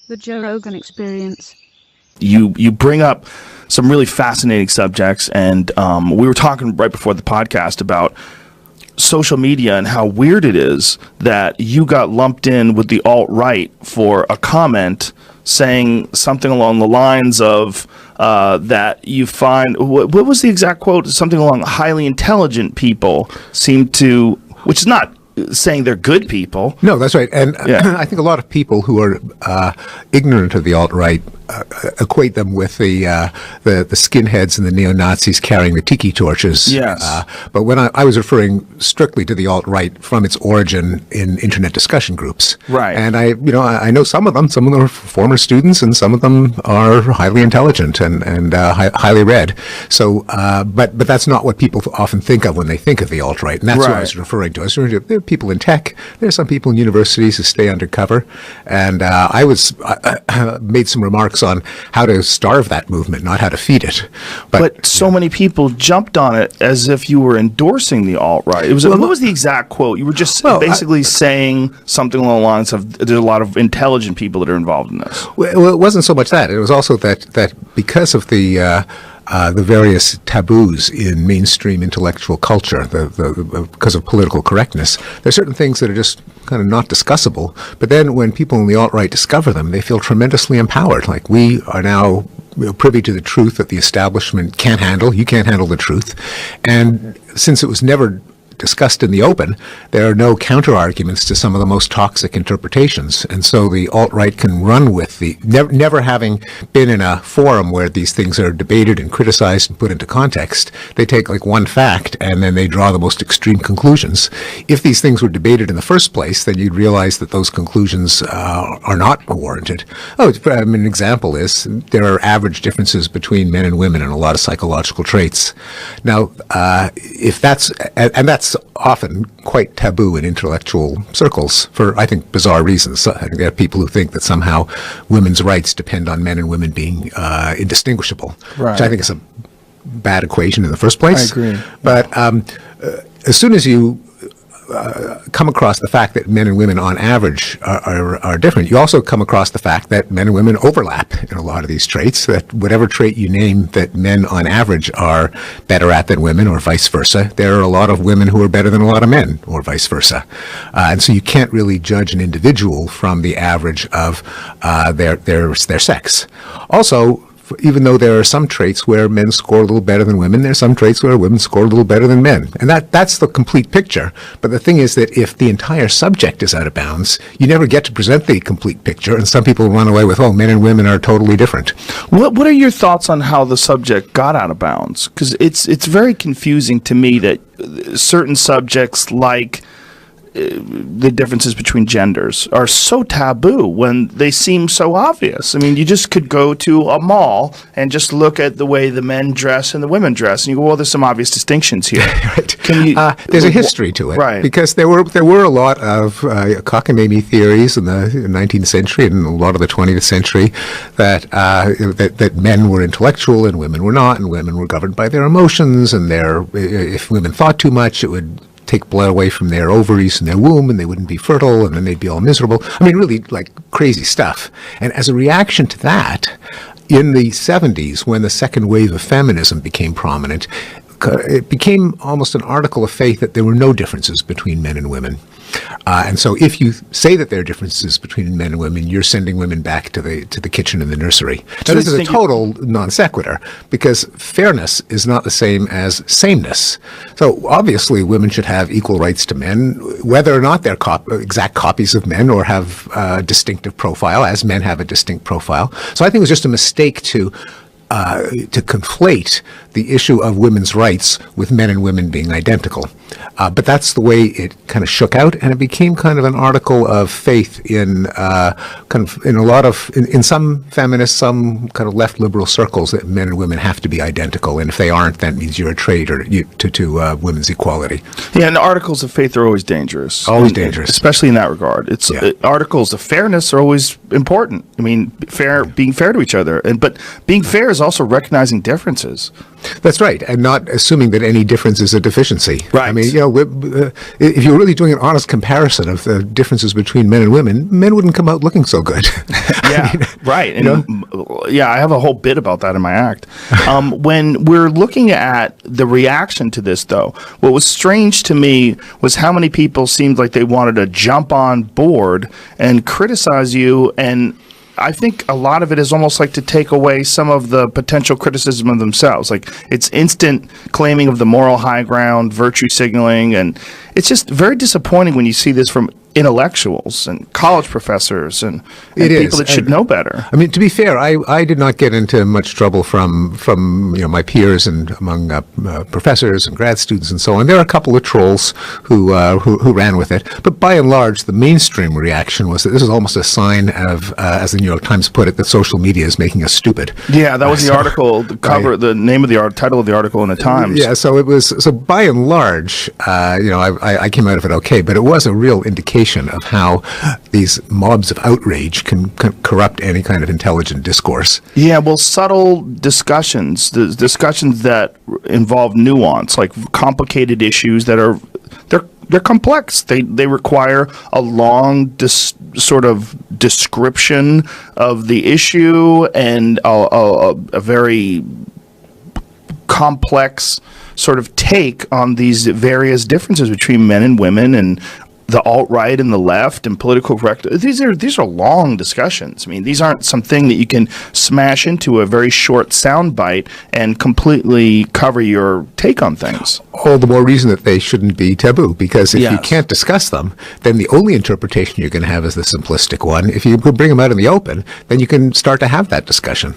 The Joe Rogan Experience. You bring up some really fascinating subjects, and we were talking right before the podcast about social media and how weird it is that you got lumped in with the alt-right for a comment saying something along the lines of that you find, what was the exact quote? Something along, highly intelligent people seem to, which is not saying they're good people. No, that's right. And I think a lot of people who are ignorant of the alt-right equate them with the skinheads and the neo-Nazis carrying the tiki torches. Yes. But when I was referring strictly to the alt-right from its origin in internet discussion groups. Right. And I know some of them. Some of them are former students, and some of them are highly intelligent and highly read. So, but that's not what people often think of when they think of the alt-right. And that's what I was referring to. I was referring to, there are people in tech. There are some people in universities who stay undercover. And I made some remarks on how to starve that movement, not how to feed it. But so many people jumped on it as if you were endorsing the alt-right. What was the exact quote? You were just basically saying something along the lines of there's a lot of intelligent people that are involved in this. Well, it wasn't so much that. It was also that because of the various taboos in mainstream intellectual culture, because of political correctness, there are certain things that are just kind of not discussable. But then when people in the alt-right discover them, they feel tremendously empowered. Like, we are now privy to the truth that the establishment can't handle. You can't handle the truth. And since it was never discussed in the open, there are no counter-arguments to some of the most toxic interpretations. And so the alt-right can run with the, never having been in a forum where these things are debated and criticized and put into context, they take like one fact and then they draw the most extreme conclusions. If these things were debated in the first place, then you'd realize that those conclusions are not warranted. An example is there are average differences between men and women in a lot of psychological traits. Now, if that's, and that's often quite taboo in intellectual circles for, I think, bizarre reasons. I think there are people who think that somehow women's rights depend on men and women being indistinguishable, which I think is a bad equation in the first place. I agree. But as soon as you come across the fact that men and women on average are different, you also come across the fact that men and women overlap in a lot of these traits, that whatever trait you name that men on average are better at than women, or vice versa, there are a lot of women who are better than a lot of men, or vice versa. And so you can't really judge an individual from the average of their sex. Also, even though there are some traits where men score a little better than women, there are some traits where women score a little better than men. And that's the complete picture. But the thing is that if the entire subject is out of bounds, you never get to present the complete picture, and some people run away with, men and women are totally different. What are your thoughts on how the subject got out of bounds? Because it's very confusing to me that certain subjects, like the differences between genders, are so taboo when they seem so obvious. I mean, you just could go to a mall and just look at the way the men dress and the women dress, and you go, well, there's some obvious distinctions here. Right. There's a history to it, right? Because there were a lot of cockamamie theories in the 19th century and a lot of the 20th century that men were intellectual and women were not, and women were governed by their emotions, and if women thought too much, it would take blood away from their ovaries and their womb, and they wouldn't be fertile, and then they'd be all miserable. I mean, really, like, crazy stuff. And as a reaction to that, in the 70s, when the second wave of feminism became prominent, it became almost an article of faith that there were no differences between men and women. And so if you say that there are differences between men and women, you're sending women back to the kitchen and the nursery. Now, this is a total non sequitur, because fairness is not the same as sameness. So obviously women should have equal rights to men, whether or not they're exact copies of men or have a distinctive profile, as men have a distinct profile. So I think it was just a mistake to conflate the issue of women's rights with men and women being identical. But that's the way it kind of shook out, and it became kind of an article of faith in in some feminists, some kind of left liberal circles, that men and women have to be identical, and if they aren't, that means you're a traitor to women's equality. Yeah, and articles of faith are always dangerous. Always dangerous, especially in that regard. Articles of fairness are always important. I mean, being fair to each other, but being fair is also recognizing differences. That's right, and not assuming that any difference is a deficiency. Right. I mean, if you're really doing an honest comparison of the differences between men and women, men wouldn't come out looking so good. Yeah, right. And yeah, I have a whole bit about that in my act. When we're looking at the reaction to this, though, what was strange to me was how many people seemed like they wanted to jump on board and criticize you. And I think a lot of it is almost like to take away some of the potential criticism of themselves. Like, it's instant claiming of the moral high ground, virtue signaling, and it's just very disappointing when you see this from intellectuals and college professors and people that should know better. I mean, to be fair, I did not get into much trouble from my peers and among professors and grad students and so on. There are a couple of trolls who ran with it, but by and large, the mainstream reaction was that this is almost a sign of, as the New York Times put it, that social media is making us stupid. Yeah, that was the article, the cover, right. The name of the title of the article in the Times. Yeah, so it was. So by and large, I came out of it okay, but it was a real indication of how these mobs of outrage can corrupt any kind of intelligent discourse. Yeah, well, subtle discussions, the discussions that involve nuance, like complicated issues that are they're complex. They require a long sort of description of the issue and a very complex sort of take on these various differences between men and women and the alt-right and the left and political correct. These are long discussions. I mean, these aren't something that you can smash into a very short soundbite and completely cover your take on things. All the more reason that they shouldn't be taboo, because if you can't discuss them, then the only interpretation you're going to have is the simplistic one. If you bring them out in the open, then you can start to have that discussion.